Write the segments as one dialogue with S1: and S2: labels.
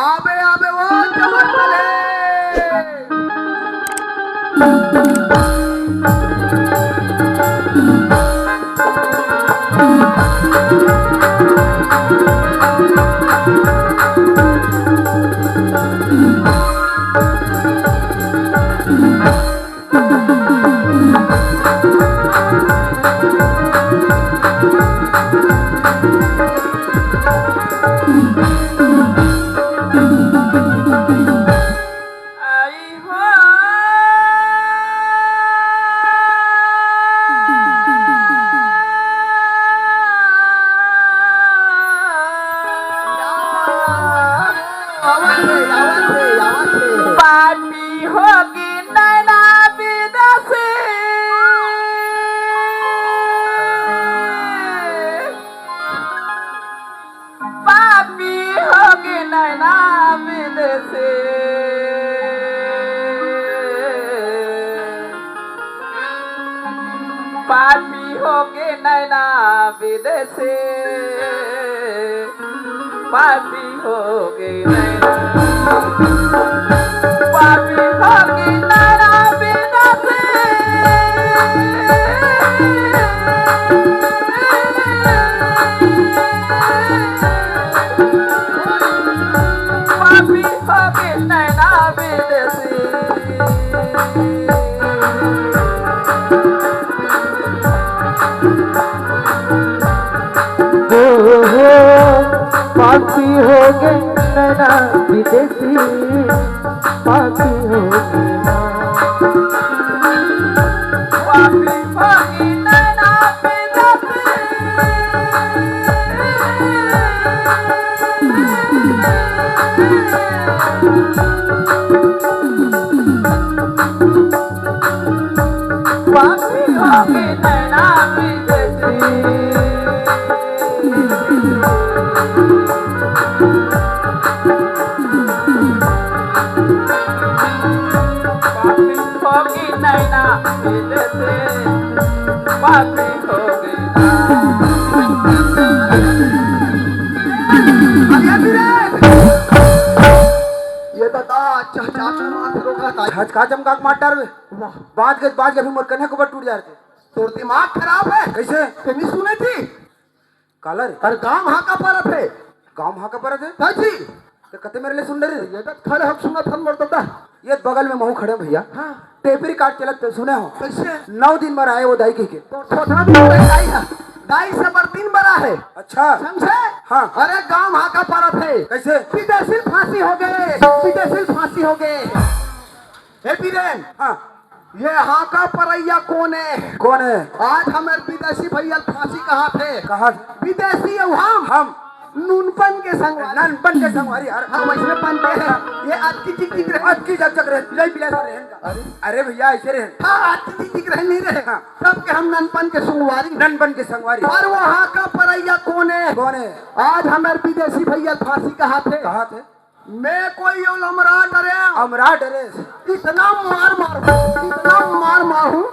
S1: आबे आबे वो चमन चले
S2: पापी होगी नैना विदेशी पापी होगी नैना विदेशी पापी होगी नैना विदेशी पापी होगी नैना पापी होगी नैना विदेशी पापी होगी नैना विदेशी
S3: पापी हो गए नैना विदेशी पापी हो गए
S2: पापी होगी नैना विदेशी पापी होगी नैना पापी होगी नैना विदेशी पापी होगी
S1: ये तो चाचा माथ रोका था
S3: छाछ का चमका मार डार बात के अभी मोर कन्या को टूट जा रहे
S1: तोर दिमाग खराब है
S3: कैसे
S1: नहीं सुने थी
S3: कालर
S1: अरे गांव हाँ का परत है
S3: गांव हाँ का पर थे
S1: चाची
S3: तो कते मेरे लिए सुन रहे
S1: ये तो खड़े हम सुना था मरता
S3: ये बगल में महू खड़े भैया
S1: हाँ
S3: टेपरी काट चलत तो सुने हो
S1: कैसे
S3: 9 दिन में आए वो दाई के
S1: तो छोटा भी दाई है दाई से पर 3 बड़ा है
S3: अच्छा
S1: समझे
S3: हाँ।
S1: अरे गांव हाँ का परत है
S3: कैसे
S1: विदेशी फांसी हो गए विदेशी फांसी हो गए हे बीरेन
S3: हाँ
S1: ये हाँ का परैया कौन है
S3: कौन है
S1: आज हमारे विदेशी भैया फांसी कहाँ थे
S3: कहा
S1: विदेशी है हम नूनपन के संग
S3: ननपन के संगवारी यार
S1: हाँ वैसे बनते हैं ये आज की चिक चिक रहे
S3: आज की जग जग रहे पिलाई पिलाई सा रहन का अरे भैया ऐसे रहे
S1: हाँ आज की चिक चिक रहे नहीं रहे
S3: हाँ।
S1: तब के हम ननपन के संगवारी
S3: ननपन के संगवारी
S1: और वो हाँ का परैया कौन है
S3: कौन है
S1: आज हमारे विदेशी भैया फांसी कहाँ थे
S3: कहा थे
S1: मैं कोई उलमरा डरे
S3: अमरा डरे
S1: इतना मार हूँ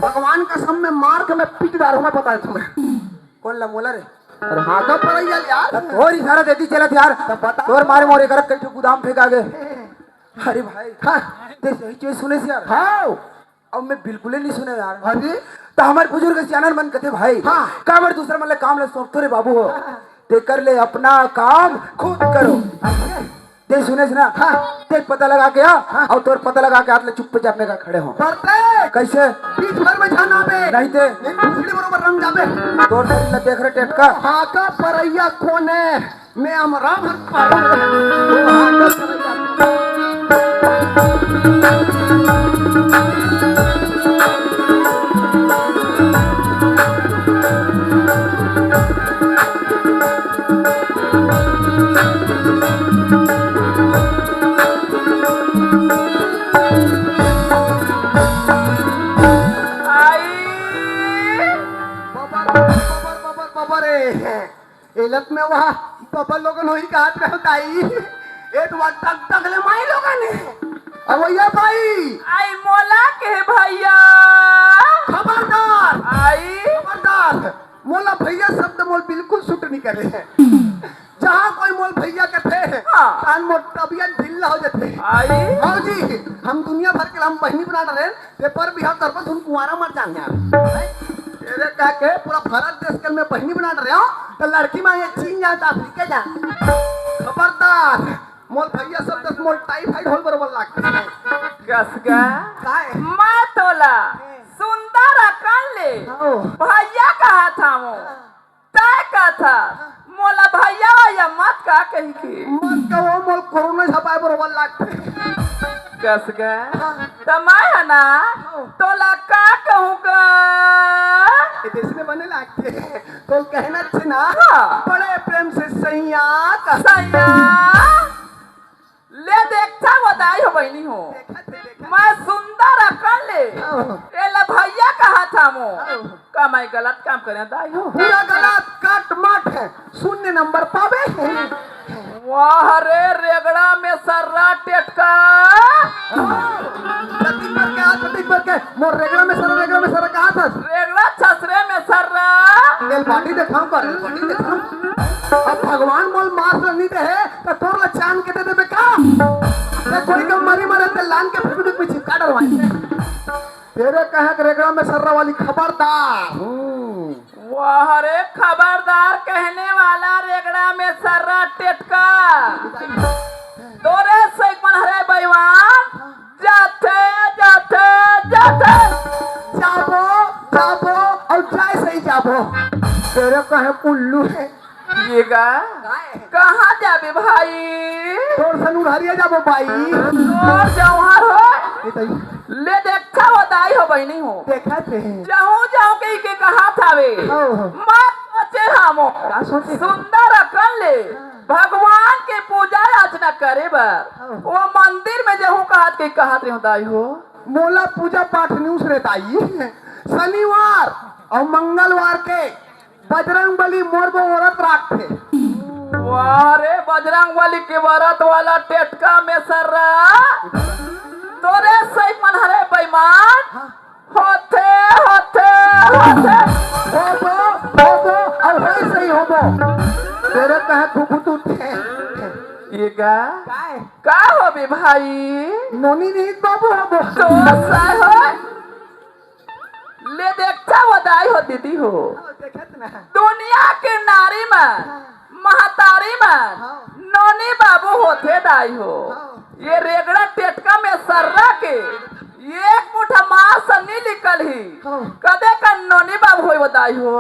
S1: भगवान कसम में मार के मैं पीट डालूं मैं पता है तुम्हें
S3: कौन लमोला रे
S1: और हाँ का परैया यार
S3: और इशारा देती चलत यार
S1: बता।
S3: तोर मारे मोरे कर कई गोदाम फेंका गए अरे भाई
S1: हाँ
S3: ते सही चीज सुने से यार
S1: हाँ
S3: अब मैं बिल्कुल ही नहीं सुने यार
S1: अरे
S3: तो हमारे बुजुर्ग सियानन मन कहते भाई
S1: हाँ।
S3: काबर दूसरा मतलब काम ले सोचते रे बाबू हो ते कर ले अपना काम खुद करो ते सुने से ना
S1: हाँ।
S3: ते पता लगा के आ और तोर पता लगा के हाथ ले चुप चापने का खड़े हो
S1: करते
S3: कैसे
S1: बीच भर में जाना बे
S3: नहीं ते
S1: दूसरी बरोबर रंग जाबे
S3: तोर शरीर ला देख रहे टेटका
S1: हाँ का परैया कौन है मैं अमरा भर पाऊं वो हाँ का परैया एलत में वहाँ पापा लोगन होई का हाथ में होताई एक वक्त तक तगले माई लोगन है अब ये भाई
S2: आई मोला के भैया
S1: खबरदार
S2: आई
S1: करे जहाँ कोई मोल भैया के थे
S2: हाँ।
S1: कान मोल तबियत ढीला हो जाते
S2: आई
S1: हाँ जी हम दुनिया भर के हम बहनी बना रहे ते पर भी हम तरफ तुम कुंवारा मर जाएंगे तेरे कह के पूरा भारत देश के में बहनी बना रहे हो तो लड़की मांगे चीन जा अफ्रीका जा खबरदार मोल भैया सब 10 मोल टाइफाइड होल बरोबर लागते हैं
S2: कसगा
S1: काय
S2: मैं तोला सुंदर अकल ले
S1: आओ
S2: भैया कहा था वो तय का था मोला भैया या मत का कही की
S1: मत कहो मोल कोरोना छपाए बरोबर लागते
S2: कसगा तो मैं है ना तोला का कहूँगा
S1: ये देश में बने लागते तो कहना चाहिए ना
S2: हाँ।
S1: बड़े प्रेम से सैया का
S2: सैया ले देखता बताई हो बहनी हो
S1: देखा थे देखा
S2: मैं सुंदर अकल ले एला भैया कहा था मो का मैं गलत काम करे दाई हो
S1: पूरा गलत कट मट है शून्य नंबर पावे
S2: वाह रे रेगड़ा में सर्रा टेटका
S1: प्रतीक पर के मोर रेगड़ा में सर कहा था
S2: रेगड़ा छसरे में सर्रा
S1: एल बाटी देखाऊं कर एल बाटी देखाऊं अब भगवान मोल मार नहीं दे है तो तोर ला चांद के दे देबे का ते कोई का मरी मरे ते लान के फिर भी चिपका डरवाई तेरे कहे के रेगड़ा में सर्रा वाली खबरदार
S2: वाह रे खबरदार कहने वाला रेगड़ा में सर्रा टेटका तोरे से मन हरे बैवान जाते जाते जाते
S1: जाबो जाबो और जाए सही जाबो तेरे कहे उल्लू है
S2: ये गा कहाँ जाबे भाई
S1: तोर सन उधारिया जाबो भाई
S2: और जौहर हो
S1: ये तो
S2: ले देखा हो दाई हो बहनी हो
S1: देखा थे
S2: जाऊं जाऊं के कहा थावे मत सोचे हमो
S1: का सोचे
S2: सुंदर अकल ले भगवान के पूजा अर्चना करे बर वो मंदिर में जहूं कहत रे दाई हो
S1: मोला पूजा पाठ न्यूज रहता ही शनिवार और मंगलवार के बजरंग बली मोर वो औरत रखते
S2: वाह रे बजरंग वाली के व्रत वाला टेटका में सर्रा तोरे सही मन हरे बेईमान होते होते होते
S1: होबो और होई सही होबो तेरे कहे फुफुत उठे
S2: ये गा
S1: काय
S2: का हो बे भाई
S1: नोनी नहीं बाबू होबो
S2: तो साय हो ले देखता बताई हो दीदी हो
S1: देखत ना
S2: दुनिया के नारी में महतारी में नोनी बाबू होते दाई हो ये रेगड़ा टेटका में सर्रा के एक मुठा मांस नहीं निकल ही कदे का नोनी बाबू होई बताई हो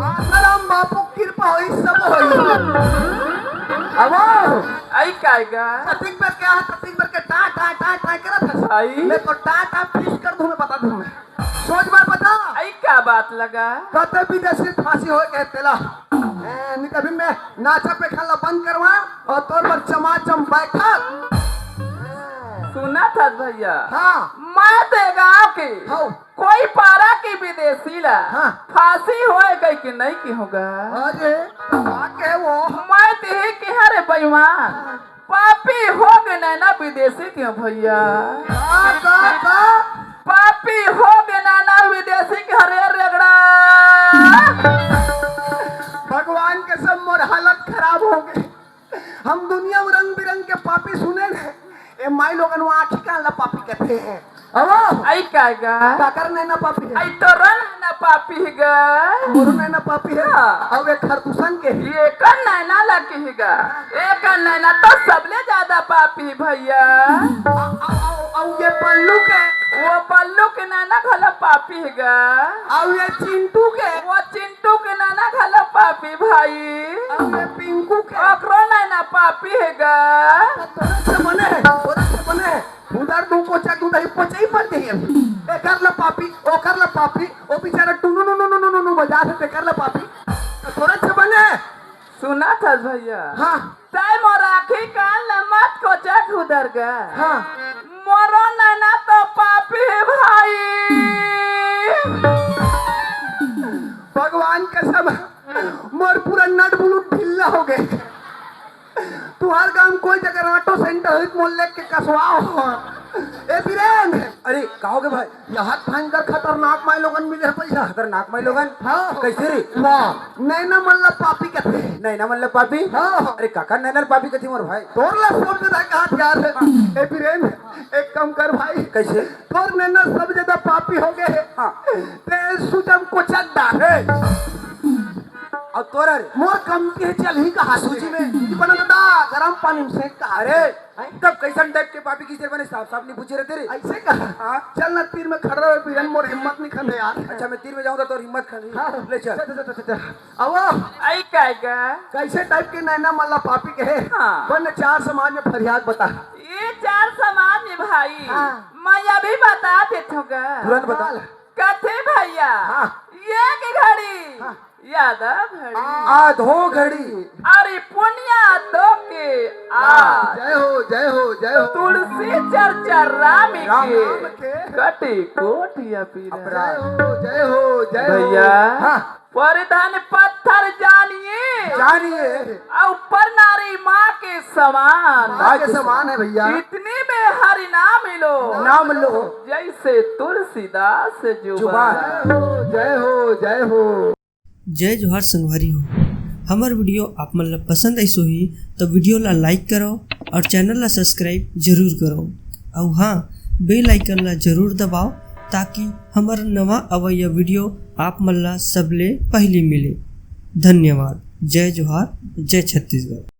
S1: आसाराम बापू कृपा होई सब होई अब
S2: आई काएगा
S1: प्रतीक पर क्या है प्रतीक पर के टा करत है
S2: आई
S1: मैं तो टा फिश कर दूं मैं बता दूं मैं सोच बार बता
S2: आई क्या बात लगा
S1: कते विदेशी फांसी हो कहते ला नहीं कभी मैं नाचा पे खाला बंद करवा और तोर पर चमाचम बैठा
S2: सुना था भैया
S1: हाँ
S2: मैं देगा के
S1: हाँ
S2: कोई पारा की विदेशी ला
S1: हाँ।
S2: फांसी होए गई कि नहीं की होगा
S1: अरे के वो
S2: मैं देही के हरे बेईमान पापी हो गए ना विदेशी क्यों भैया
S1: का
S2: पापी हो गए ना विदेशी के हरे रेगड़ा
S1: भगवान के सब मोर हालत खराब हो गए हम दुनिया में रंग बिरंग के पापी सुने ने ए माई लोगन वो आँखी का ला पापी कहते हैं अब
S2: आई काएगा
S1: काकर नैना पापी है
S2: आई तो रन ना पापी गए
S1: मोरू नैना पापी है
S2: हाँ।
S1: अब एक खरदूषण के है
S2: ये कर नैना लगेगा एक नैना तो सबले ज्यादा पापी भैया
S1: और ये पल्लू के
S2: वो पल्लू के नैना घला पापी है
S1: और ये चिंटू के
S2: वो चिंटू के नैना घला पापी भाई
S1: और ये पिंकू के
S2: ओकरो नैना पापी है
S1: तोरा से बने है तोरा से बने है उधर दू को चक उधर पचई पर दे ए कर ला पापी ओ कर ला पापी ओ बेचारा टुनु नु नु नु नु नु बजा से कर ला पापी तोरा से बने है
S2: सुना था भैया
S1: हां
S2: ताई मोराखी कान मत को चक उधर गया
S1: हां
S2: मोरो नैना तो पापी है भाई
S1: भगवान कसम मोर पूरा नट बुलू ढीला हो गए तुम्हार काम कोई जगह ऑटो सेंटर है मोहल्ले के कसवाओ ए बीरेन
S3: अरे कहोगे भाई?
S1: यहाँ भयंकर खतरनाक माई लोगन मिले हैं पैसा।
S3: खतरनाक माई लोगन?
S1: हाँ।
S3: कैसे रे?
S1: वाह नैना मल्ला पापी कहते
S3: नैना मल्ल पापी?
S1: हाँ।
S3: अरे काका नैना पापी कथी मोर भाई?
S1: तोर ला सब ज्यादा कहा यार ए बीरेन एक काम कर भाई
S3: कैसे?
S1: तोर नैना सब ज्यादा पापी हो गए
S3: हाँ।
S1: ते सुजम को चड्डा
S3: और तोरा रे?
S1: मोर कम के चल ही कहा
S3: सूजी में?
S1: सूजी बना दादा गरम पानी में सेक कहा
S3: अरे तब कैसन टाइप के पापी किस बने? साफ साफ नहीं पूछे रहते रे?
S1: ऐसे कहा
S3: हाँ।
S1: चल ना तीर में खड़ा रहो बीरेन मोर हिम्मत नहीं खंदे यार।
S3: अच्छा मैं तीर में जाऊंगा तो हिम्मत खानी ले चल।
S1: अब
S2: आई का
S1: कैसे टाइप के नैना मल्ला पापी के है
S2: हाँ।
S1: बन चार समाज में फरियाद बता।
S2: ये 4 समाज में भाई
S1: हाँ।
S2: मैं अभी बता देता हूँ
S3: तुरंत बता।
S2: कथे भैया
S1: हाँ।
S2: ये की घड़ी यादव घड़ी
S3: आधो घड़ी
S2: अरे पुनिया दो के आज
S1: जय हो जय हो जय हो
S2: तुलसी चर्चा राम
S3: राम
S2: के कटे कोटिया पीरा
S1: जय हो जय हो जय हो
S2: भैया
S1: हाँ।
S2: परिधान पत्थर जानिए
S3: जानिए
S2: और ऊपर नारी माँ के समान
S1: माँ के समान है भैया।
S2: इतनी में हरि नाम मिलो
S3: नाम लो
S2: जैसे तुलसीदास जुबान
S1: जय हो जय हो।
S4: जय जोहार संगवारी हो। हमार वीडियो आप मन ला पसंद आई ही तो वीडियो ला लाइक करो और चैनल ला सब्सक्राइब जरूर करो और हाँ बेल आइकन ला जरूर दबाओ ताकि हमार नवा अवैया वीडियो आप मन ला सबले पहले मिले। धन्यवाद। जय जोहार जय छत्तीसगढ़।